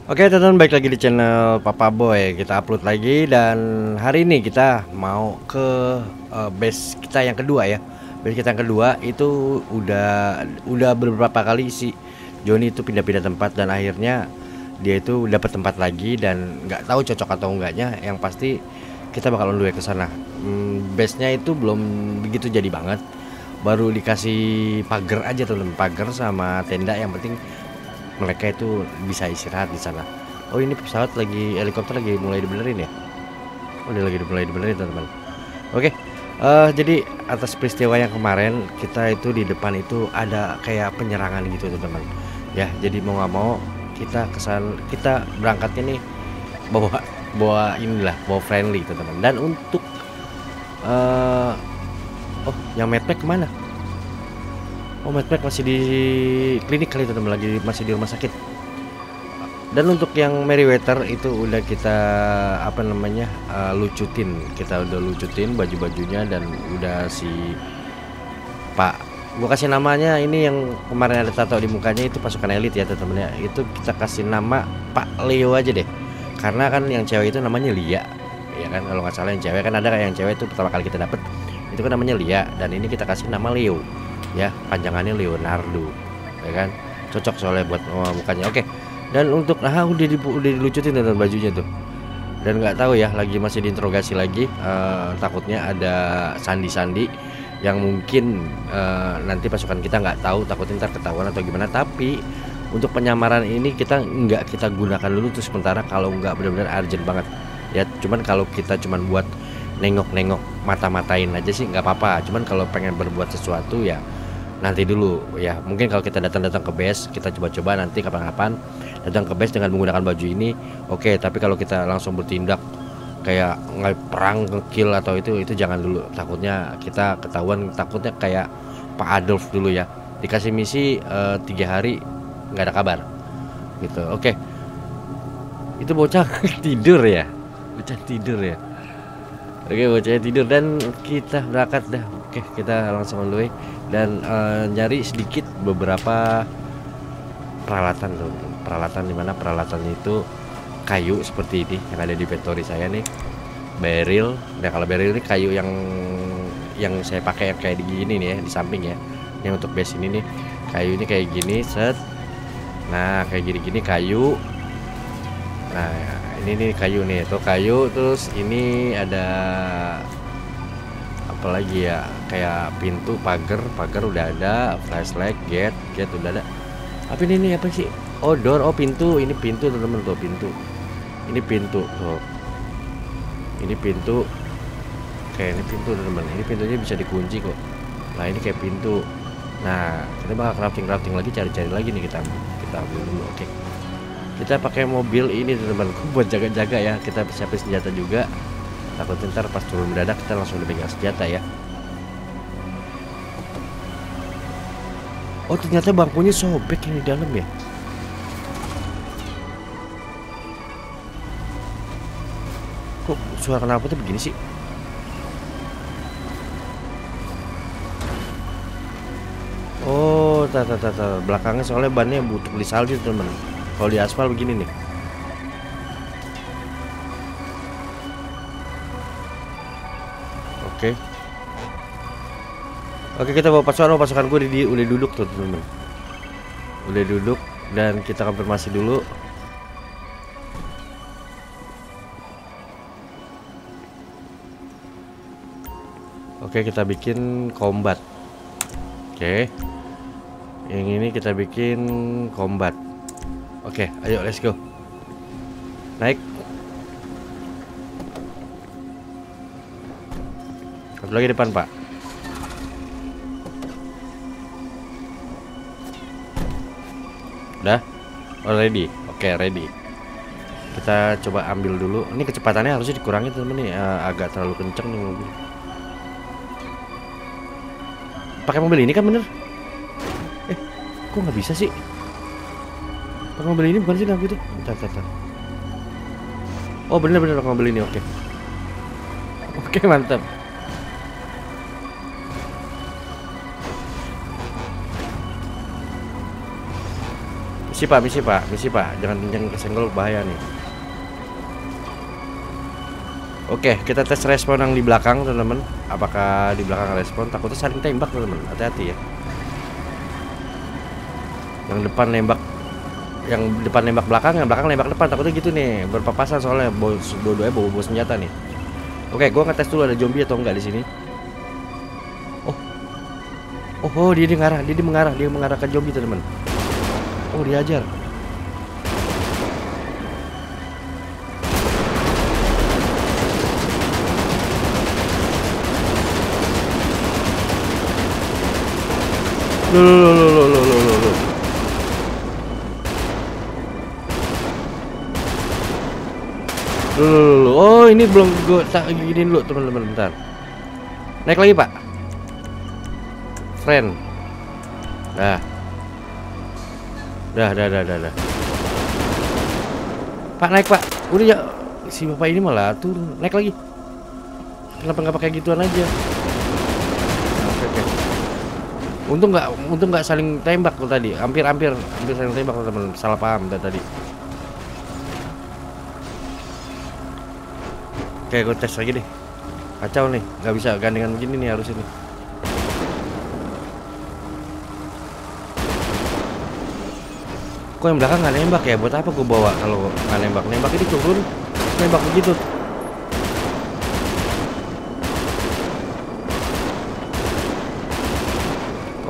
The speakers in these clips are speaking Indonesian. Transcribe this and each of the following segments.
Oke teman-teman, balik lagi di channel Papa Boy. Kita upload lagi dan hari ini kita mau ke base kita yang kedua ya. Base kita yang kedua itu udah beberapa kali si Joni itu pindah-pindah tempat dan akhirnya dia itu dapat tempat lagi dan nggak tahu cocok atau enggaknya. Yang pasti kita bakal on the way ke sana. Base-nya itu belum begitu jadi banget. Baru dikasih pagar aja teman-teman, pagar sama tenda, yang penting mereka itu bisa istirahat di sana. Oh, ini pesawat lagi, helikopter lagi mulai dibenerin ya. Oh, dia lagi mulai dibenerin teman-teman. Oke, jadi atas peristiwa yang kemarin kita itu di depan itu ada kayak penyerangan gitu teman-teman. Ya, jadi mau nggak mau kita kita berangkatnya nih bawa bawa inilah, bawa friendly teman-teman. Dan untuk oh, yang medpack kemana? Oh, medpack masih di klinik kali teman-teman, lagi masih di rumah sakit. Dan untuk yang Meriwether itu udah kita apa namanya lucutin, kita udah lucutin baju-bajunya dan udah si Pak, gua kasih namanya ini yang kemarin ada tato di mukanya itu pasukan elit ya teman-teman ya. Itu kita kasih nama Pak Leo aja deh, karena kan yang cewek itu namanya Lia ya kan, kalau nggak salah. Yang cewek kan ada, yang cewek itu pertama kali kita dapet itu kan namanya Lia, dan ini kita kasih nama Leo ya, panjangannya Leonardo ya kan, cocok soalnya buat mukanya. Oke, dan untuk udah dilucutin dengan bajunya tuh, dan nggak tahu ya, lagi masih diinterogasi lagi. Takutnya ada sandi-sandi yang mungkin nanti pasukan kita nggak tahu, takutnya ntar ketahuan atau gimana. Tapi untuk penyamaran ini kita nggak kita gunakan dulu tuh sementara, kalau nggak benar-benar urgent banget ya. Cuman kalau kita cuman buat nengok-nengok, mata-matain aja sih nggak apa-apa. Cuman kalau pengen berbuat sesuatu ya nanti dulu ya. Mungkin kalau kita datang ke base, kita coba-coba nanti kapan-kapan datang ke base dengan menggunakan baju ini, oke. Tapi kalau kita langsung bertindak kayak perang, ngekill atau itu jangan dulu. Takutnya kita ketahuan, takutnya kayak Pak Adolf dulu ya, dikasih misi 3 hari nggak ada kabar gitu. Oke, itu bocah tidur ya, bocah tidur ya. Oke, bocah tidur dan kita berangkat dah. Oke, kita langsung on the way dan nyari sedikit beberapa peralatan tuh. Peralatan dimana peralatan itu kayu seperti ini yang ada di inventory saya nih. Barrel. Nah, kalau barrel ini kayu yang saya pakai yang kayak gini nih ya, di samping ya. Yang untuk base ini nih, kayu ini kayak gini, set. Nah, kayak gini-gini kayu. Nah, ini nih kayu nih, tuh kayu. Terus ini ada apa lagi ya, kayak pintu, pagar udah ada, flashlight, gate udah ada. Tapi ini apa sih? Oh, door. Oh, pintu. Ini pintu teman-teman, tuh pintu. Ini pintu tuh. Ini pintu. Kayak ini pintu teman-teman. Ini pintunya bisa dikunci kok. Nah, ini kayak pintu. Nah, kita bakal crafting lagi, cari-cari lagi nih, kita ambil dulu. Oke. Kita pakai mobil ini teman-teman buat jaga-jaga ya. Kita siapin senjata juga. Takut ntar pas turun mendadak kita langsung dipegang senjata ya. Oh, ternyata bangkunya sobek yang di dalam ya. Kok suara kenapa tuh begini sih? Oh, belakangnya soalnya bannya butuh beli salju teman. Kalau di aspal begini nih. Oke. Oke, kita bawa pasukan gue udah duduk tuh teman-teman. Udah duduk dan kita konfirmasi dulu. Oke, kita bikin combat. Oke. Yang ini kita bikin combat. Oke, ayo let's go. Naik. Satu lagi depan, Pak. Udah? Oh, ready. Oke, ready. Kita coba ambil dulu. Ini kecepatannya harusnya dikurangi teman nih, agak terlalu kenceng nih mobil. Pakai mobil ini kan bener? Kok nggak bisa sih? Pakai mobil ini bukan sih nggak gitu? Bentar. Oh, bener pakai mobil ini. Oke. Oke, mantap. misi pak, jangan kesenggol, bahaya nih. Oke, kita tes respon yang di belakang teman-teman. Apakah di belakang respon? Takutnya saling tembak teman-teman, hati-hati ya. Yang depan nembak belakang, yang belakang nembak depan, takutnya gitu nih, berpapasan soalnya dua-duanya bawa senjata nih. Oke, gua ngetes dulu ada zombie atau enggak di sini. Oh, dia mengarah ke zombie teman-teman. Oh, diajar. Loh. Oh, ini belum gue tak giniin dulu teman-teman, bentar. Naik lagi pak. Friend. Dah. Pak, naik pak. Udah ya, si bapak ini malah turun. Naik lagi. Kenapa nggak pakai gituan aja? Oke. Untung nggak saling tembak tuh tadi. Hampir saling tembak teman-teman. Salah paham tadi. Oke, gue tes lagi deh. Kacau nih, nggak bisa gandengan begini nih harus ini. Kok yang belakang nggak nembak ya? Buat apa gue bawa kalau nggak nembak? Nembak ini turun, nembak begitu.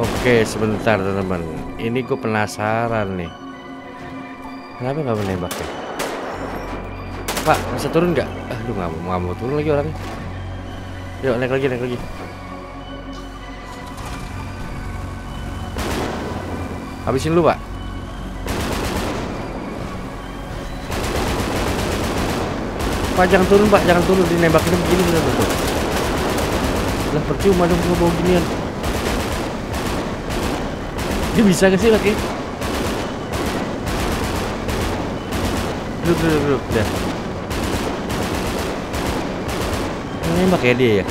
Oke, sebentar teman-teman. Ini gue penasaran nih. Kenapa nggak menembak ya? Pak, bisa turun nggak? Aduh, nggak mau turun lagi orangnya. Yuk, naik lagi. Habisin dulu, Pak. Pak, jangan turun, dinembakin begini bener-bener. Lah, percuma dong gua bawa ginian. Dia bisa gak sih lagi? Duduk, dah. Nembak ya dia ya.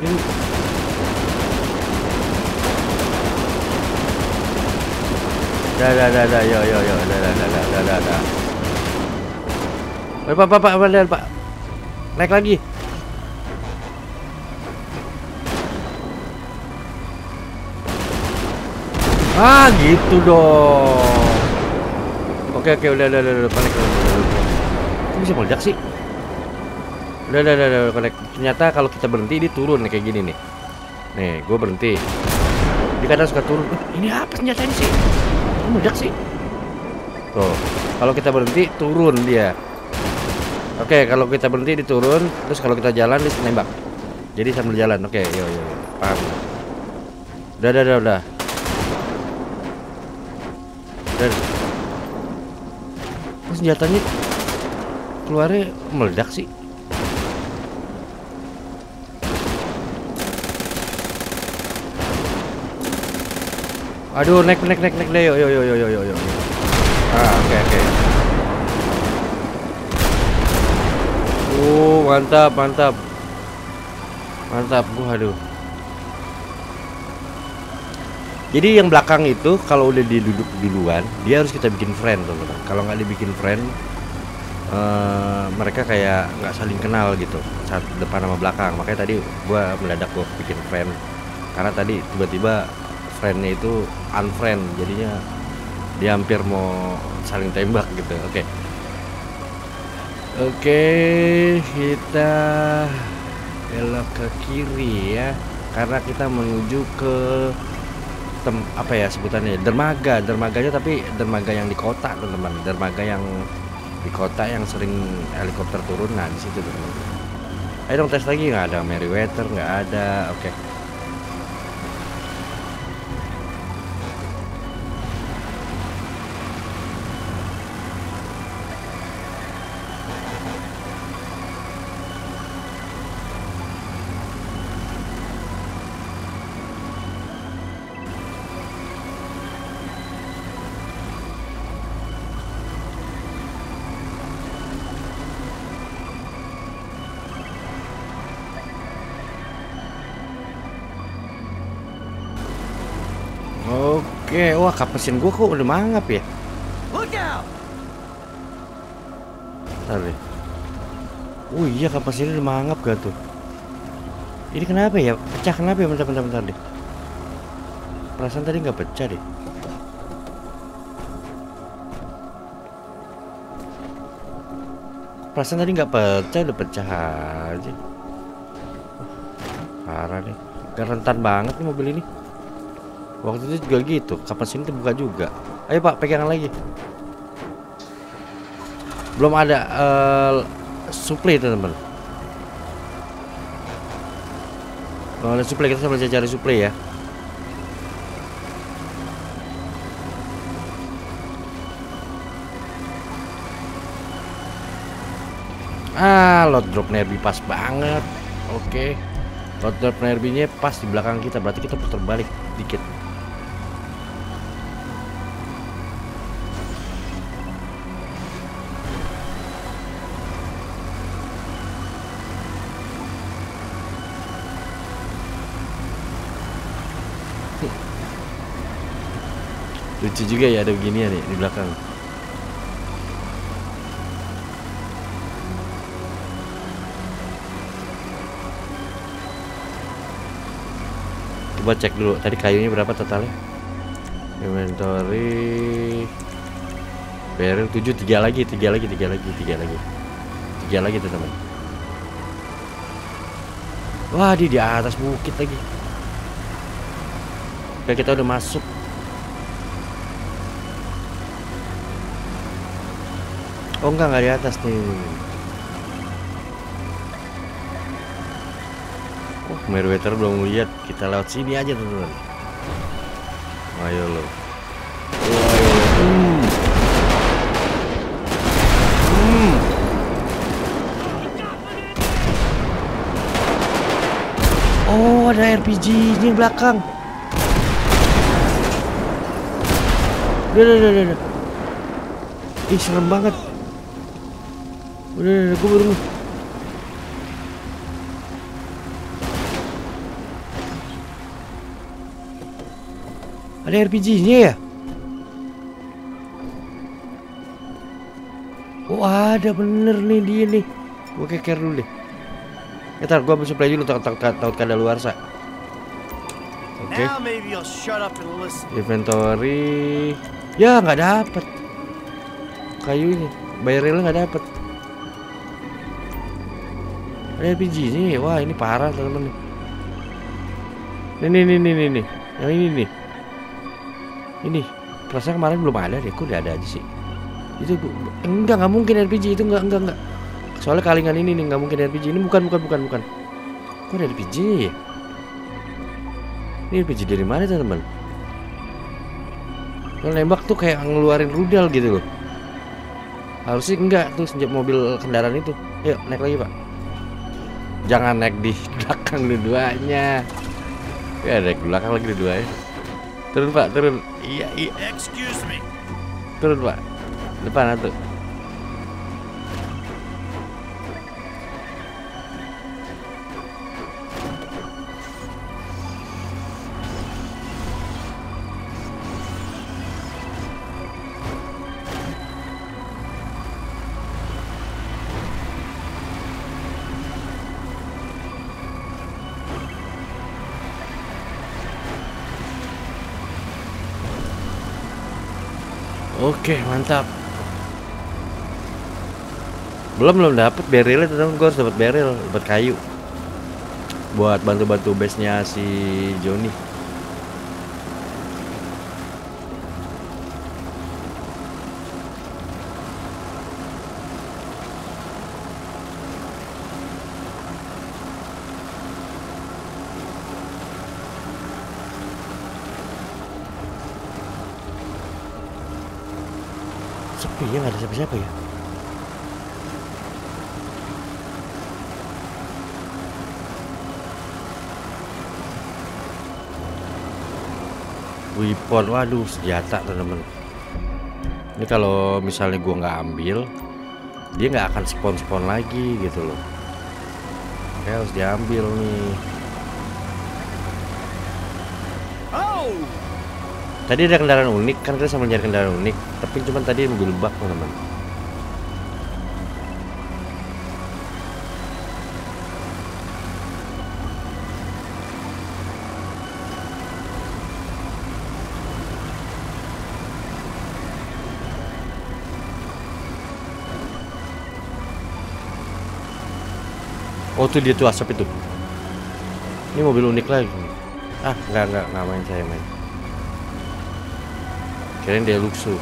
Ini dah, yo, dah. Pak, naik lagi. Ah, gitu dong. Oke, udah, panik. Kok bisa meledak sih? Udah, connect. Ternyata kalau kita berhenti dia turun nih kayak gini nih. Nih, gue berhenti. Dia kadang suka turun. Ini apa senjata ini sih? Kok meledak sih? Tuh, kalau kita berhenti turun dia. Oke, kalau kita berhenti dia turun. Terus kalau kita jalan dia nembak. Jadi sambil jalan. Oke, yo. Paham. Udah. Kok senjatanya keluarnya meledak sih? Aduh, naik deh, yo. Oke. Mantap. Aduh. Jadi yang belakang itu kalau udah diduduk duluan, dia harus kita bikin friend, teman-teman. Kalau nggak dibikin friend, mereka kayak nggak saling kenal gitu saat depan sama belakang. Makanya tadi gua mendadak bikin friend, karena tadi tiba-tiba friendnya itu unfriend, jadinya dia hampir mau saling tembak gitu. Oke, kita belok ke kiri ya, karena kita menuju ke apa ya sebutannya, dermaganya, tapi dermaga yang di kota teman-teman, dermaga yang di kota yang sering helikopter turun. Nah, di situ teman-teman. Ayo dong, tes lagi. Nggak ada Meriwether, nggak ada. Oke. Oke, wah kapasin gua kok udah mangap ya. Ntar deh. Oh iya kapasin udah mangap gak tuh? Ini kenapa ya? Pecah kenapa ya? Bentar deh. Perasaan tadi nggak pecah deh. Perasaan tadi nggak pecah, udah pecah aja. Parah nih. Gak rentan banget nih mobil ini. Waktu itu juga gitu. Kapan sini terbuka juga. Ayo Pak, pegangan lagi. Belum ada suplai teman-teman. Kalau ada suplai kita sambil cari suplai ya. Load drop Nerby pas banget. Oke. Load drop Nerby-nya pas di belakang kita, berarti kita putar balik dikit. Lucu juga ya ada beginian nih di belakang. Coba cek dulu tadi kayunya berapa totalnya. Inventory barrel 7, 3 lagi teman-teman. Wah di atas bukit lagi. Oke, kita udah masuk. Oh enggak di atas nih. Oh, Meriwether belum lihat. Kita lewat sini aja teman-teman. Ayo lo. Oh, ada RPG di belakang. Udah. Ih, serem banget. Udah, gue baru. Ada RPG-nya ya? Oh, ada bener nih dia nih. Gue keker dulu deh. Ntar gue ambil supply dulu takut kadaluarsa. Oke. Inventory. Ya nggak dapet kayunya. Barrelnya nggak dapet. Ada RPG-nya. Wah ini parah teman-teman. Nih. Yang ini nih. Ini perasaan kemarin belum ada deh. Kok udah ada aja sih. Itu enggak mungkin RPG itu enggak. Soalnya kalingan ini nih nggak mungkin RPG. Ini bukan. Kok ada RPG ya? Ini RPG dari mana teman-teman? Kalau nembak tuh kayak ngeluarin rudal gitu loh. Harusnya enggak tuh sejak mobil kendaraan itu. Yuk naik lagi Pak. Jangan naik di belakang dua-duanya. Ya naik di belakang lagi dua-duanya. Turun Pak, turun. Iya. Excuse me. Turun Pak. Depan tuh. Oke, mantap. Belum dapet barrelnya teman-teman. Gue harus dapat barrel, dapat kayu buat bantu base-nya si Johnny. Sepi ya, nggak ada siapa-siapa ya. Weapon, waduh senjata teman-teman. Ini kalau misalnya gua nggak ambil, dia nggak akan spawn lagi gitu loh. Kayak harus diambil nih. Oh, Tadi ada kendaraan unik, kan kita sambil nyari kendaraan unik, tapi cuman tadi mobil bak teman-teman. Oh tuh dia tuh asap itu. Ini mobil unik lagi. Ah, enggak main saya main. Kirain dia Luxu.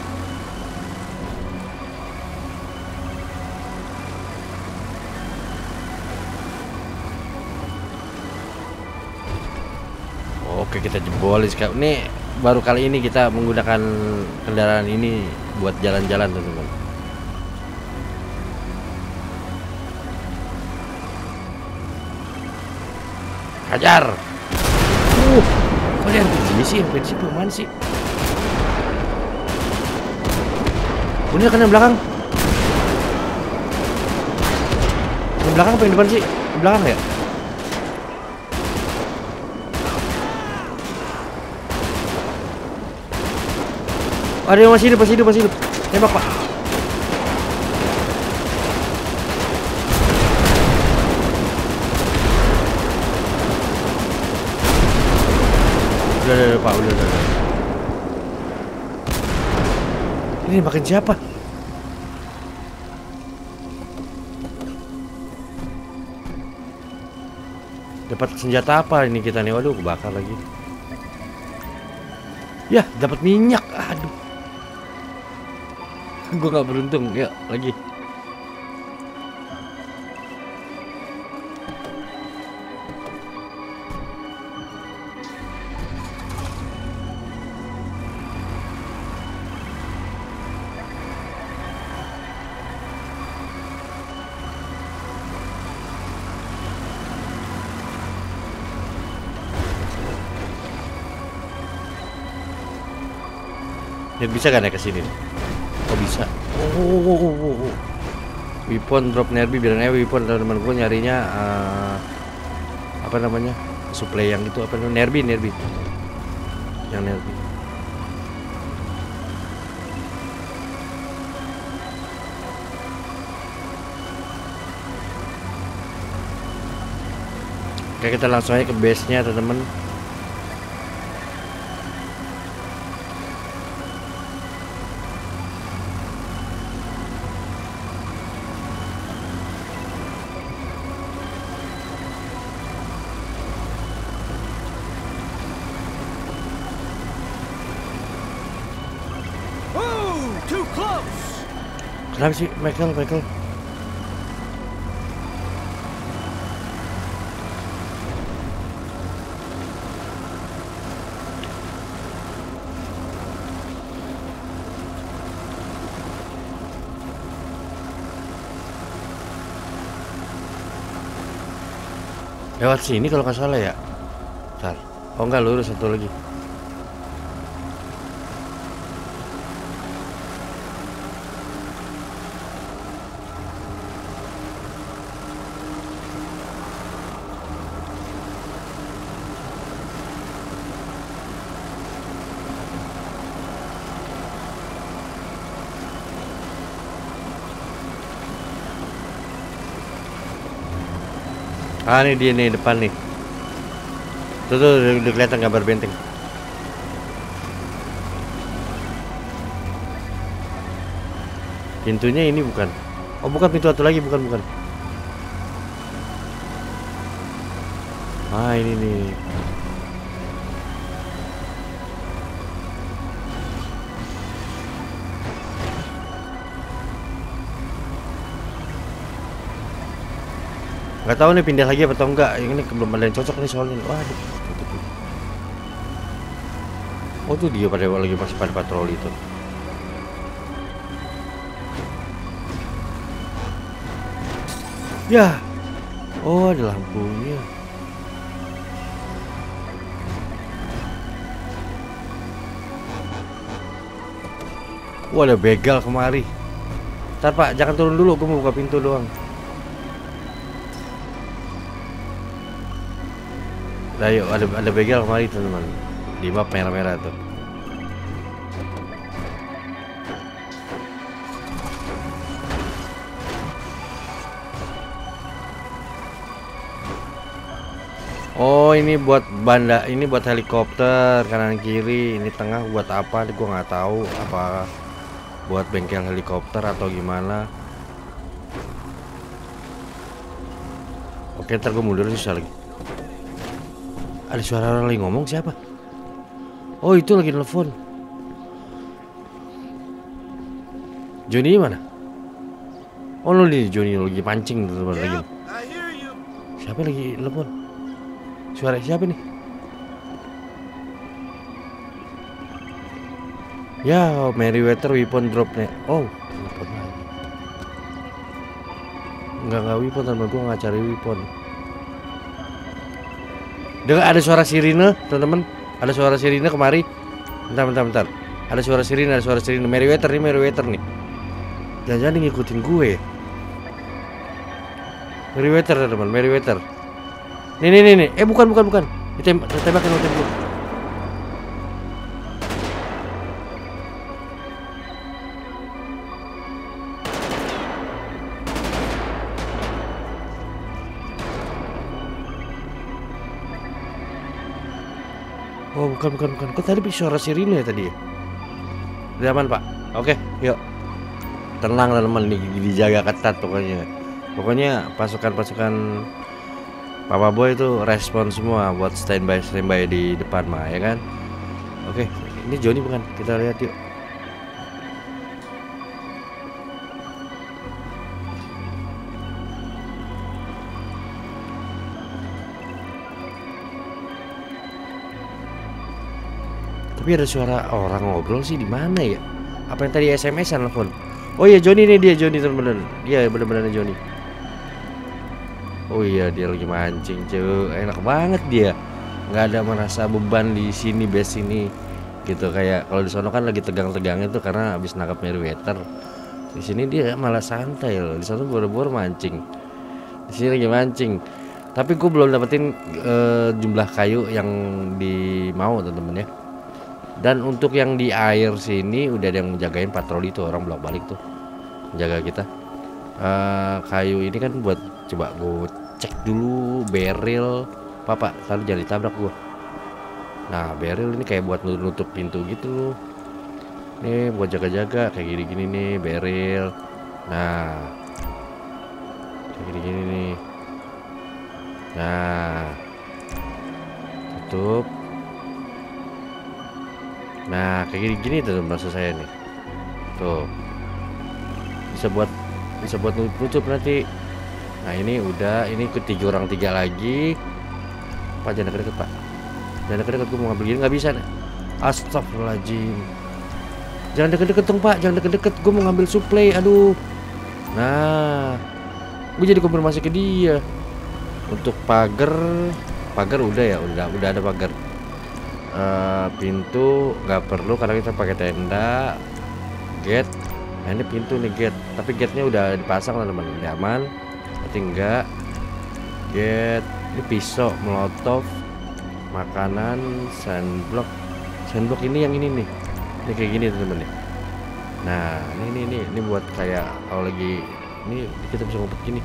Oke, kita jebol sekarang. Nih baru kali ini kita menggunakan kendaraan ini buat jalan-jalan teman-teman. Hajar. Kok dia RPG sih? RPG mana sih? Bener kan yang belakang? Yang belakang apa yang depan sih? Yang belakang ya? Ada yang masih hidup. Tembak, Pak. Udah, Pak, udah. Ini makin siapa? Dapat senjata apa ini kita nih? Waduh, kebakar lagi. Ya, dapat minyak. Aduh. Gue nggak beruntung. Ya, lagi. Ya, bisa kan ya ke sini? Oh bisa. Oh. Weapon drop Nerby, bilang weapon teman-teman gue nyarinya apa namanya? Supply yang itu apa namanya? Nerby. Yang Nerby. Oke, kita langsung aja ke base-nya teman-teman. Kenapa sih Michael? Lewat sini kalau nggak salah ya. Bentar. Oh enggak, lurus satu lagi. Ah, ini dia nih depan nih. Tuh udah kelihatan gambar benteng. Pintunya ini bukan. Oh, bukan pintu satu lagi, bukan. Ah, ini nih. Nggak tahu nih pindah lagi apa atau enggak. Yang ini belum ada yang cocok nih soalnya. Waduh. Oh tuh dia masih pada patroli tuh. Ya. Oh, ada lampunya. Wah, ada begal kemari. Ntar Pak, jangan turun dulu, gue mau buka pintu doang. Nah, yuk, ada begal kemari teman-teman. Di map merah-merah tuh. Oh, ini buat banda, ini buat helikopter kanan kiri, ini tengah buat apa? Gua nggak tahu apa buat bengkel helikopter atau gimana. Oke, ntar gue mundur susah lagi. Ada suara orang lagi ngomong, siapa? Oh, itu lagi telepon. Joni mana? Oh, lu nih Joni lagi pancing teman lagi. Siapa lagi telepon? Suara siapa nih? Ya, Meriwether weapon drop nih. Oh, weapon lagi. Enggak weapon, teman gue nggak cari weapon. Dengar ada suara sirine, teman-teman. Ada suara sirine kemari. Bentar. Ada suara sirine, Meriwether nih. Jangan-jangan ngikutin gue. Meriwether, teman, Meriwether. Nih. Bukan. Tembakin dulu. Oh, bukan. Kok tadi suara sirine ya tadi ya? Udah aman, Pak. Oke, yuk. Tenang teman, dijaga ketat pokoknya. Pokoknya pasukan Papa Boy itu respon semua buat standby di depan mah, ya kan? Oke, ini Joni bukan? Kita lihat yuk. Tapi ada suara orang ngobrol sih di mana ya? Apa yang tadi SMS-an telepon? Oh iya, Joni nih, dia Joni teman-teman. Dia benar-benar Joni. Oh iya, dia lagi mancing, cuy. Enak banget dia. Nggak ada merasa beban di sini, base ini. Gitu, kayak kalau di sono kan lagi tegang-tegangnya tuh karena habis nangkap Meriwether. Di sini dia malah santai loh. Di sana boro-boro mancing. Di sini lagi mancing. Tapi gue belum dapetin jumlah kayu yang dimau, teman-teman ya. Dan untuk yang di air sini udah ada yang menjagain patroli tuh, orang bolak-balik tuh menjaga kita. Kayu ini kan buat, coba gue cek dulu barrel. Papa, tadi jangan ditabrak gue. Nah, barrel ini kayak buat nutup pintu gitu. Nih buat jaga-jaga kayak gini-gini nih barrel. Nah, kayak gini-gini nih. Nah, tutup. Nah, kayak gini tuh maksud saya nih. Tuh. Bisa buat nutup nanti. Nah, ini udah, ini ikut 3 orang 3 lagi. Pak, jangan deket-deket, Pak. Jangan deket-deket, gue mau ngambil gini nggak bisa nih. Astagfirullahaladzim. Jangan deket-deket dong, Pak. Jangan deket-deket, gue mau ngambil suplai. Aduh. Nah, gue jadi konfirmasi ke dia. Untuk pagar udah ya, udah ada pagar. Pintu nggak perlu karena kita pakai tenda. Gate, nah ini pintu nih gate, tapi gate-nya udah dipasang teman-teman, udah aman. Berarti enggak. Gate, ini pisau, molotov, makanan, sandblock ini yang ini nih, ini kayak gini teman-teman nih. Nah ini buat kayak kalau lagi ini kita bisa ngumpet gini.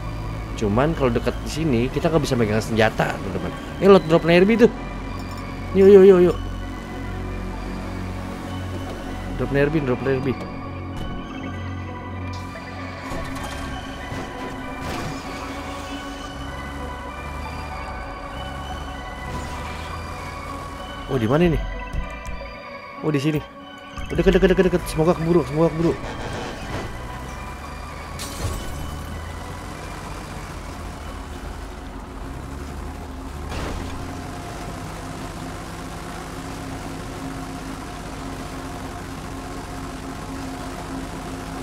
Cuman kalau dekat di sini kita nggak bisa megang senjata teman-teman. Ini load drop Nerby tuh. Yuk. Drop Nerby. Oh, di mana ini? Oh, di sini. Deket. Semoga keburu.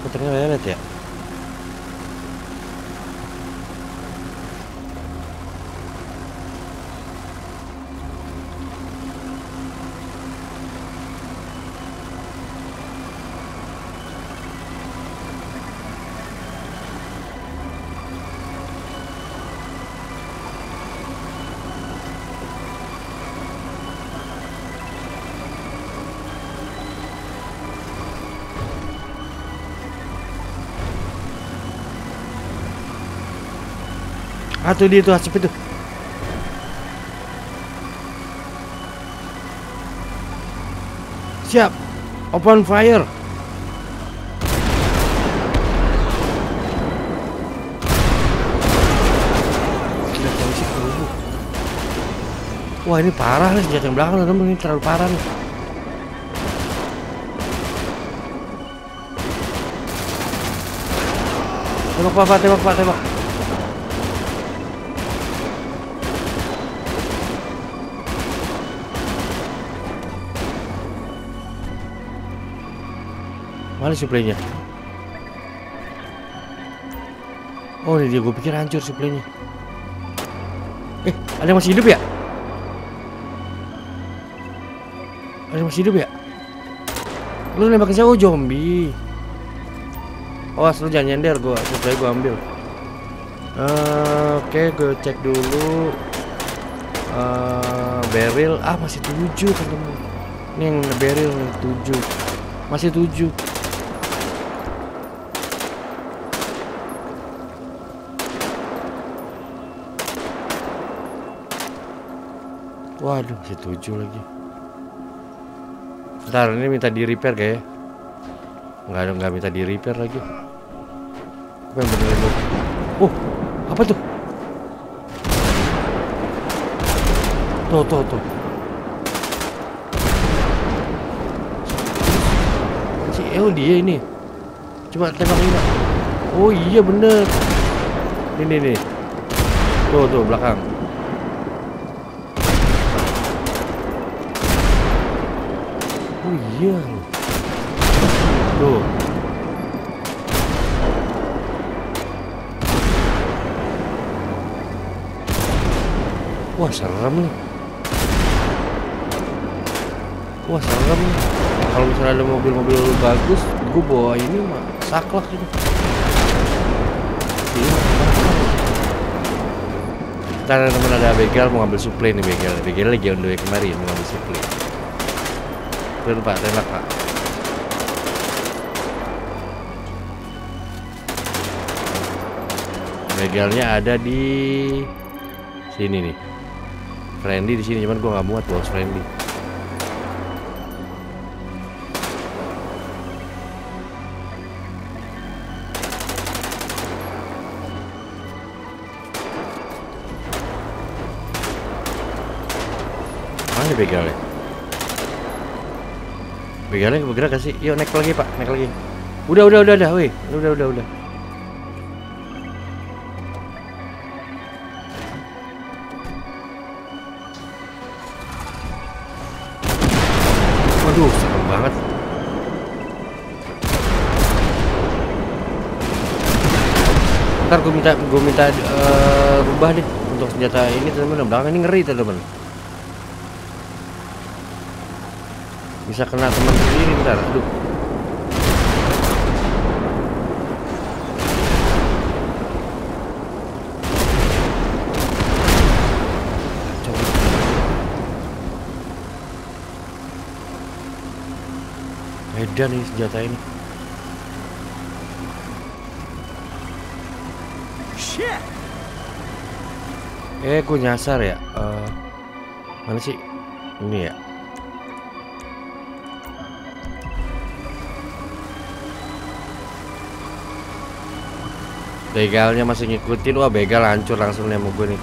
Puternya lelet ya. Ah, tuh dia tuh asap itu. Siap. Open fire. Wah, ini parah nih senjata yang belakang, teman-teman. Ini terlalu parah nih. Tembak Pak, tembak Pak, tembak. Mana supply-nya? Oh, ini dia, gue pikir hancur supply-nya. Ada yang masih hidup ya? Ada yang masih hidup ya? Lu nembakin saya, oh zombie. Awas lu jangan nyender, gua supply gua ambil. Oke, gue cek dulu. Barrel masih 7 teman-teman. Ini yang barrel nih 7. Masih 7. Waduh, masih 7 lagi. Ntar ini minta di repair kayak. Nggak minta di repair lagi. Apa yang benerin lu? Oh, apa tuh? Tuh. Dia ini. Coba tembak ini. Oh iya bener. Ini. Tuh belakang. Oh iya. Tuh. Wah serem nih. Kalau misalnya ada mobil-mobil bagus, gue bawa ini mah saklek ini. Karena temen ada begal mau ngambil supply nih, begal lagi on the way kemari mau ngambil supply. Turun Pak, tembak Pak. Begalnya ada di sini nih. Friendly di sini, cuman gua nggak muat bawa friendly. Mana begalnya? Begalnya bergerak gak sih? Yuk naik lagi Pak, naik lagi. Udah, wih, udah. Waduh, serem banget. Ntar gue minta rubah deh untuk senjata ini teman-teman. Belakang ini ngeri teman-teman. Bisa kena teman sendiri ntar. Aduh. Beda nih senjata ini. Gue nyasar ya. Mana sih? Ini ya. Begalnya masih ngikutin. Wah, begal hancur langsung nih sama gue nih.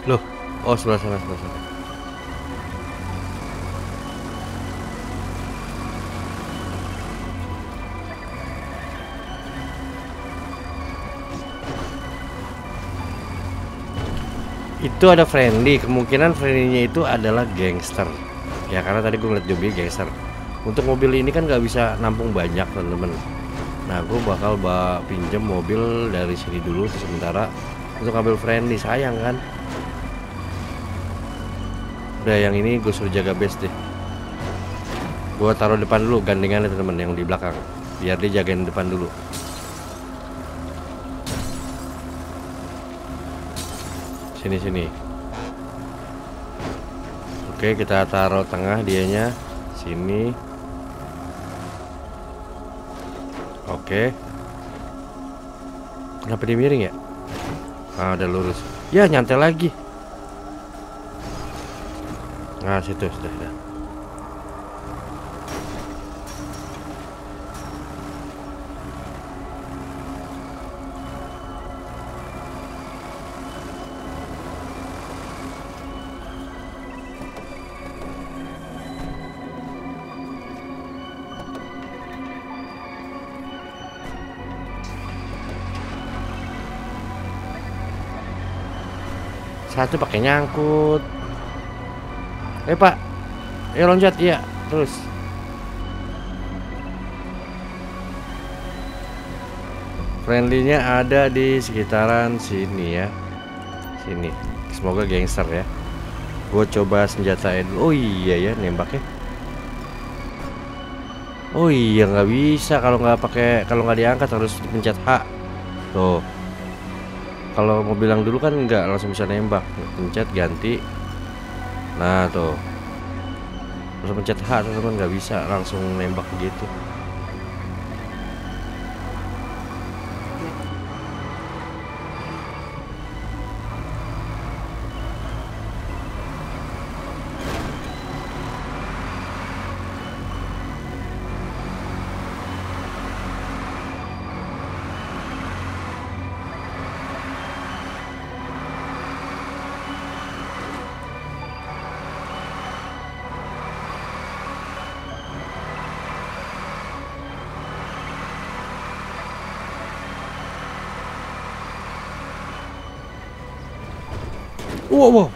Loh, oh sebelah sana. Itu ada friendly, kemungkinan friendly-nya itu adalah gangster. Ya karena tadi gue ngeliat zombie gangster. Untuk mobil ini kan nggak bisa nampung banyak teman-teman. Nah gue bakal pinjem mobil dari sini dulu sementara untuk ambil friendly, sayang kan. Udah, yang ini gue suruh jaga base deh. Gue taruh depan dulu gandengannya teman yang di belakang, biar dia jagain depan dulu. Sini. Oke, kita taruh tengah dianya. Sini. Oke. Kenapa dia miring ya? Ah, udah lurus. Ya, nyantai lagi. Nah, situ sudah. Satu pakai nyangkut. Pak, loncat ya, terus. Friendly-nya ada di sekitaran sini ya. Sini. Semoga gangster ya. Gue coba senjatain. Oh iya ya, nembaknya. Oh iya, nggak bisa kalau nggak diangkat, harus dipencet H. Tuh. Kalau mau bilang dulu kan nggak langsung bisa nembak, pencet ganti. Nah tuh, harus pencet H teman-teman, nggak bisa langsung nembak gitu. Wow.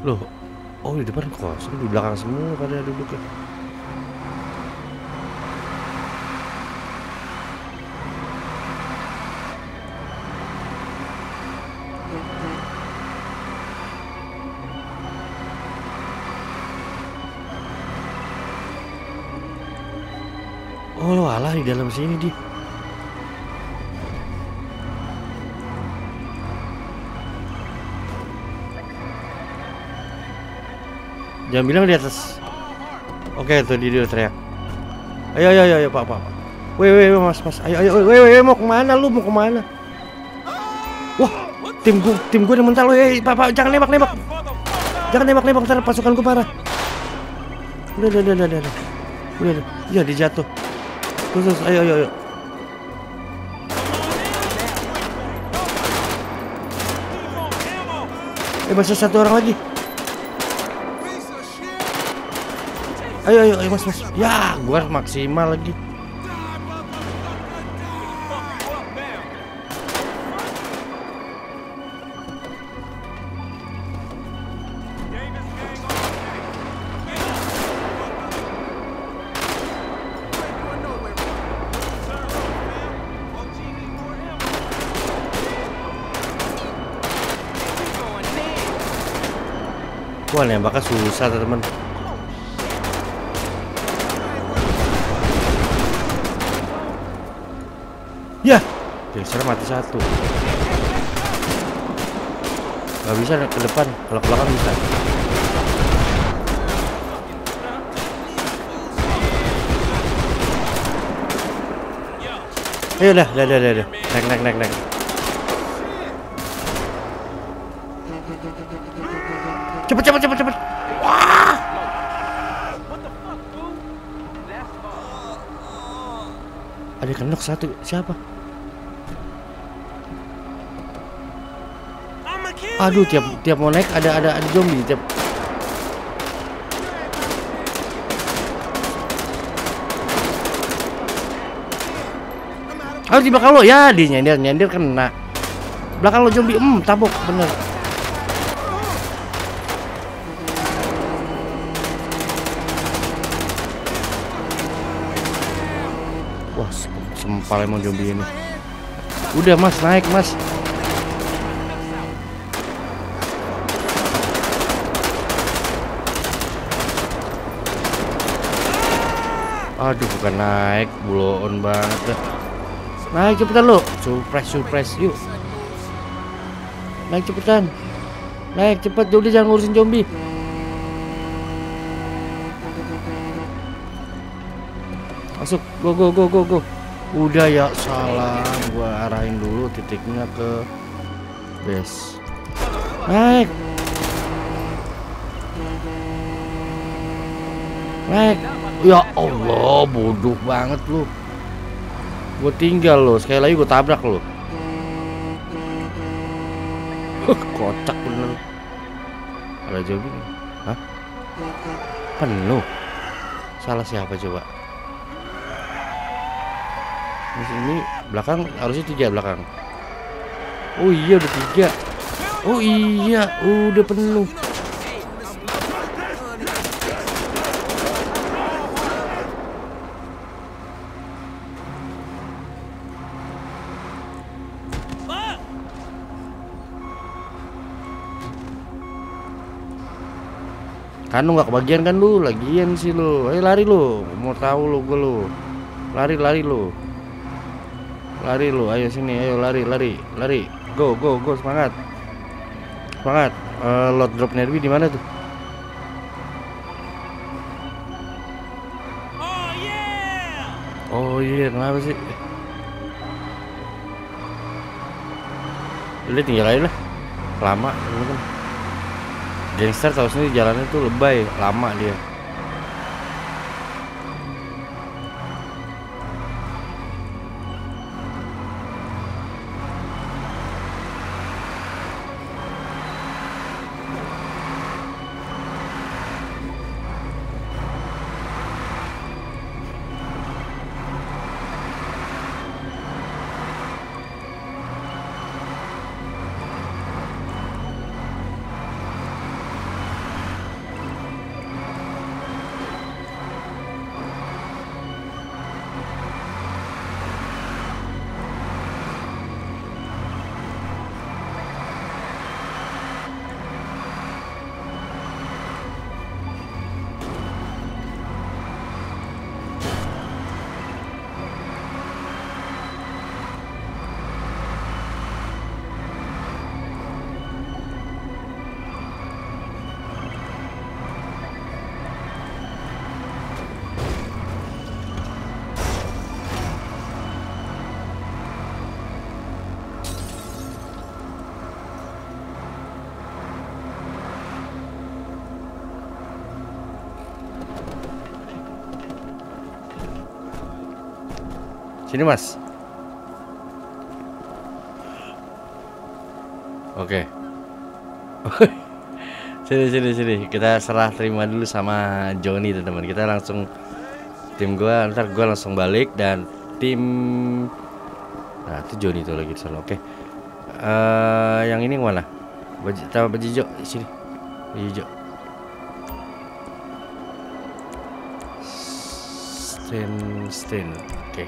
Loh, oh di depan kosong, di belakang semua pada duduk ya. Oh alah, di dalam sini dia. Jangan bilang di atas. Oke, tuh dia udah teriak. Ayo Pak. Weh mas. Ayo weh mau kemana lu? Mau kemana? Wah, tim gue udah mental. Weh Pak, jangan nembak. Jangan nembak, ntar pasukan gue parah. Udah. Ya dia jatuh. Terus ayo. Masih satu orang lagi. Ayo mas. Ya, gua maksimal lagi. Wah, nembaknya susah teman. Ya, geser mati satu. Gak bisa ke depan, kalau ke belakang bisa. Ayo udah. Naik. Cepet. Wah. Ada kenok satu, siapa? Aduh, tiap mau naik ada zombie tiap. Harus di belakang lo ya, di nyender kena. Belakang lo zombie. Tabok bener. Wah, sempal emang zombie ini. Udah mas, naik mas. Aduh, bukan naik, buloon banget dah. Naik cepetan lo. Surprise yuk. Naik cepetan. Naik cepet, udah jangan ngurusin zombie. Masuk, go. Udah ya, salah. Gua arahin dulu titiknya ke base. Naik. Ya Allah, bodoh banget lu. Gue tinggal lo, sekali lagi gue tabrak lo. Kocak bener. Ada zombie nih. Hah? Penuh. Salah siapa coba? Di sini belakang harusnya 3 belakang. Oh iya udah 3. Oh iya udah penuh. Kan lu nggak kebagian kan lu, lagian sih lu. Ayo lari lu, mau tahu lu gue lu. Lari lu. Lari lu, ayo sini, ayo lari. Go, semangat. Load drop Nerby di mana tuh? Oh iya, kenapa sih? Udah tinggal aja lah. Lama kan. Gangster tahu sendiri jalannya tuh lebay, lama dia. Sini mas. Oke. Sini. Kita serah terima dulu sama Johnny teman-teman. Kita langsung tim gua, ntar gua langsung balik dan tim. Nah itu Johnny tuh lagi di sana. Oke. Yang ini mana? Baju hijau sini. Baju hijau. Stand. Oke.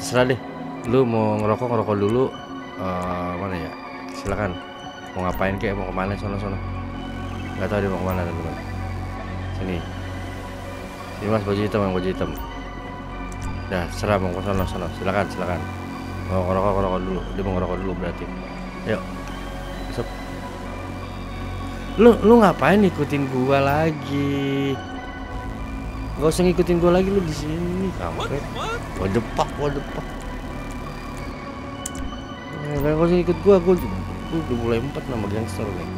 Terserah deh. Lu mau ngerokok dulu. Mana ya? Silakan. Mau ngapain kek? Mau kemana? Sono. Gak tahu dia mau kemana teman-teman. Sini mas, baju hitam. Dah serah mau ke sono. Silakan. Mau ngerokok dulu. Dia mau ngerokok dulu berarti. Yuk. Masuk. Lu ngapain ikutin gua lagi? Gak usah ngikutin gua lagi, lu di sini kampret. Wadepak. Gak usah ikut gua udah mulai 4 nama gangster nih.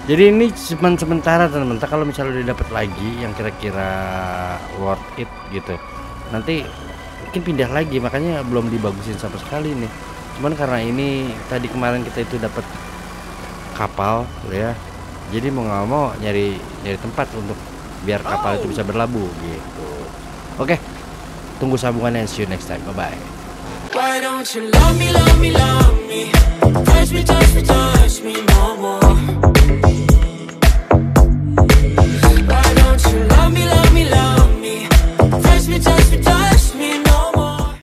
Jadi ini cuma sementara teman-teman. Kalau misalnya udah dapat lagi yang kira-kira worth it gitu, nanti mungkin pindah lagi. Makanya belum dibagusin sama sekali nih. Cuman karena ini tadi kemarin kita itu dapat kapal ya, jadi mau nggak mau nyari tempat untuk biar kapal itu bisa berlabuh gitu. Oke, tunggu sambungannya. See you next time. Bye bye. Why don't you love me, love me, love me? Touch me, touch me, touch me no more. Why don't you love me, love me, love me? Touch me, touch me, touch me.